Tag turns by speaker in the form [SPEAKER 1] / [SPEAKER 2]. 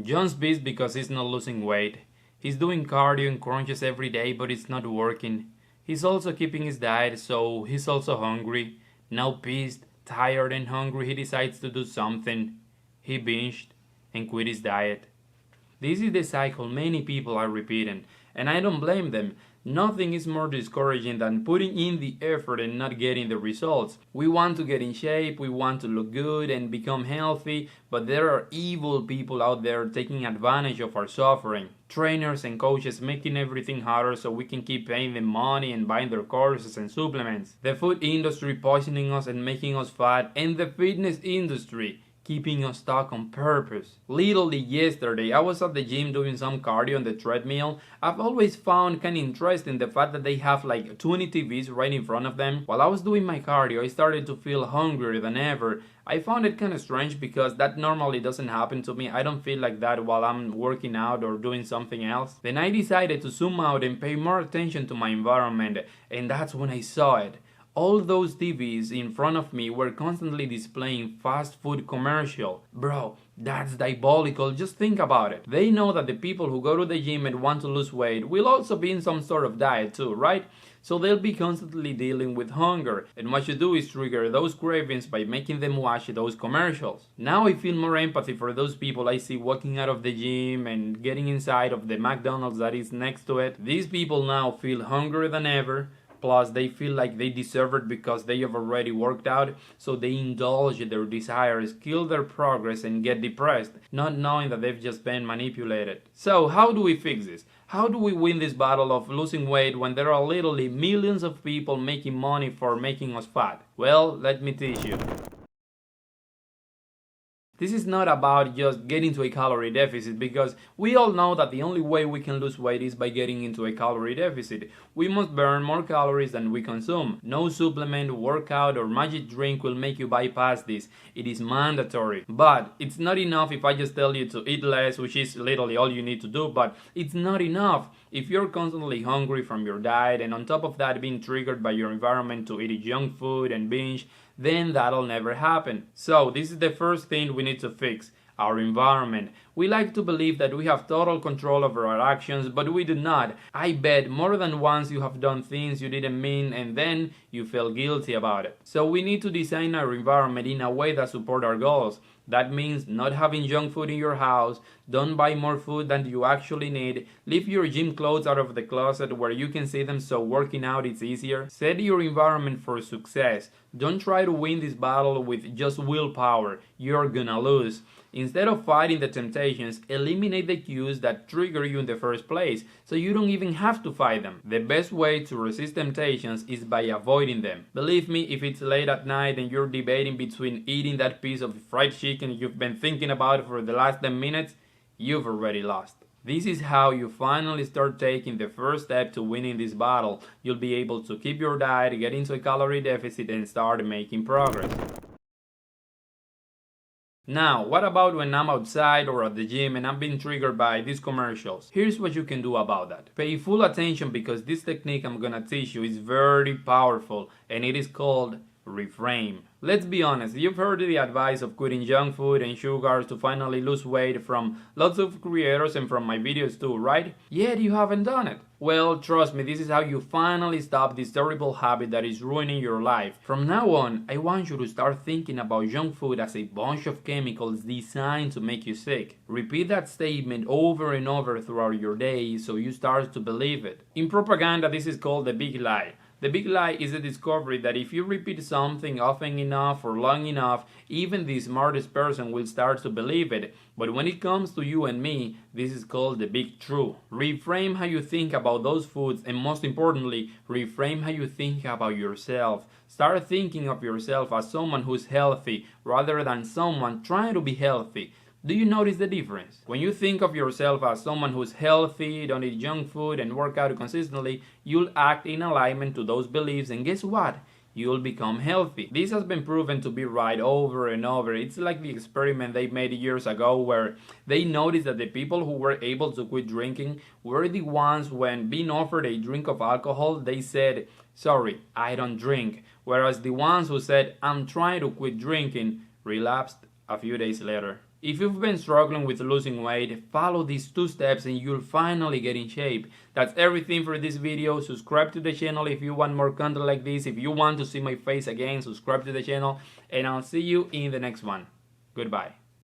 [SPEAKER 1] John's pissed because he's not losing weight. He's doing cardio and crunches every day, but it's not working. He's also keeping his diet, so he's also hungry. Now pissed, tired and hungry, he decides to do something. He binged and quit his diet. This is the cycle many people are repeating, and I don't blame them. Nothing is more discouraging than putting in the effort and not getting the results. We want to get in shape, we want to look good and become healthy, but there are evil people out there taking advantage of our suffering. Trainers and coaches making everything harder so we can keep paying them money and buying their courses and supplements. The food industry poisoning us and making us fat, and the fitness industry keeping us stuck on purpose. Literally yesterday, I was at the gym doing some cardio on the treadmill. I've always found kind of interesting the fact that they have like 20 TVs right in front of them. While I was doing my cardio, I started to feel hungrier than ever. I found it kind of strange because that normally doesn't happen to me. I don't feel like that while I'm working out or doing something else. Then I decided to zoom out and pay more attention to my environment, and that's when I saw it. All those TVs in front of me were constantly displaying fast food commercial. Bro, that's diabolical, just think about it. They know that the people who go to the gym and want to lose weight will also be in some sort of diet too, right? So they'll be constantly dealing with hunger, and what you do is trigger those cravings by making them watch those commercials. Now I feel more empathy for those people I see walking out of the gym and getting inside of the McDonald's that is next to it. These people now feel hungrier than ever. Plus, they feel like they deserve it because they have already worked out, so they indulge their desires, kill their progress, and get depressed, not knowing that they've just been manipulated. So, how do we fix this? How do we win this battle of losing weight when there are literally millions of people making money for making us fat? Well, let me teach you. This is not about just getting to a calorie deficit, because we all know that the only way we can lose weight is by getting into a calorie deficit. We must burn more calories than we consume. No supplement, workout, or magic drink will make you bypass this. It is mandatory. But it's not enough if I just tell you to eat less, which is literally all you need to do, but it's not enough if you're constantly hungry from your diet and on top of that being triggered by your environment to eat junk food and binge, then that'll never happen. So this is the first thing we need to fix. Our environment. We like to believe that we have total control over our actions, but we do not. I bet more than once you have done things you didn't mean and then you feel guilty about it. So we need to design our environment in a way that supports our goals. That means not having junk food in your house, don't buy more food than you actually need, leave your gym clothes out of the closet where you can see them so working out is easier. Set your environment for success. Don't try to win this battle with just willpower. You're gonna lose. Instead of fighting the temptations, eliminate the cues that trigger you in the first place, so you don't even have to fight them. The best way to resist temptations is by avoiding them. Believe me, if it's late at night and you're debating between eating that piece of fried chicken you've been thinking about for the last 10 minutes, you've already lost. This is how you finally start taking the first step to winning this battle. You'll be able to keep your diet, get into a calorie deficit, and start making progress. Now, what about when I'm outside or at the gym and I'm being triggered by these commercials? Here's what you can do about that. Pay full attention because this technique I'm gonna teach you is very powerful and it is called Reframe. Let's be honest, you've heard the advice of quitting junk food and sugars to finally lose weight from lots of creators and from my videos too, right? Yet you haven't done it. Well, trust me, this is how you finally stop this terrible habit that is ruining your life. From now on, I want you to start thinking about junk food as a bunch of chemicals designed to make you sick. Repeat that statement over and over throughout your day so you start to believe it. In propaganda, this is called the big lie. The big lie is the discovery that if you repeat something often enough or long enough, even the smartest person will start to believe it. But when it comes to you and me, this is called the big true. Reframe how you think about those foods, and most importantly, reframe how you think about yourself. Start thinking of yourself as someone who's healthy rather than someone trying to be healthy. Do you notice the difference? When you think of yourself as someone who's healthy, don't eat junk food, and work out consistently, you'll act in alignment to those beliefs, and guess what? You'll become healthy. This has been proven to be right over and over. It's like the experiment they made years ago where they noticed that the people who were able to quit drinking were the ones when being offered a drink of alcohol, they said, "Sorry, I don't drink." Whereas the ones who said, "I'm trying to quit drinking," relapsed a few days later. If you've been struggling with losing weight, follow these 2 steps and you'll finally get in shape. That's everything for this video. Subscribe to the channel if you want more content like this. If you want to see my face again, subscribe to the channel, and I'll see you in the next one. Goodbye.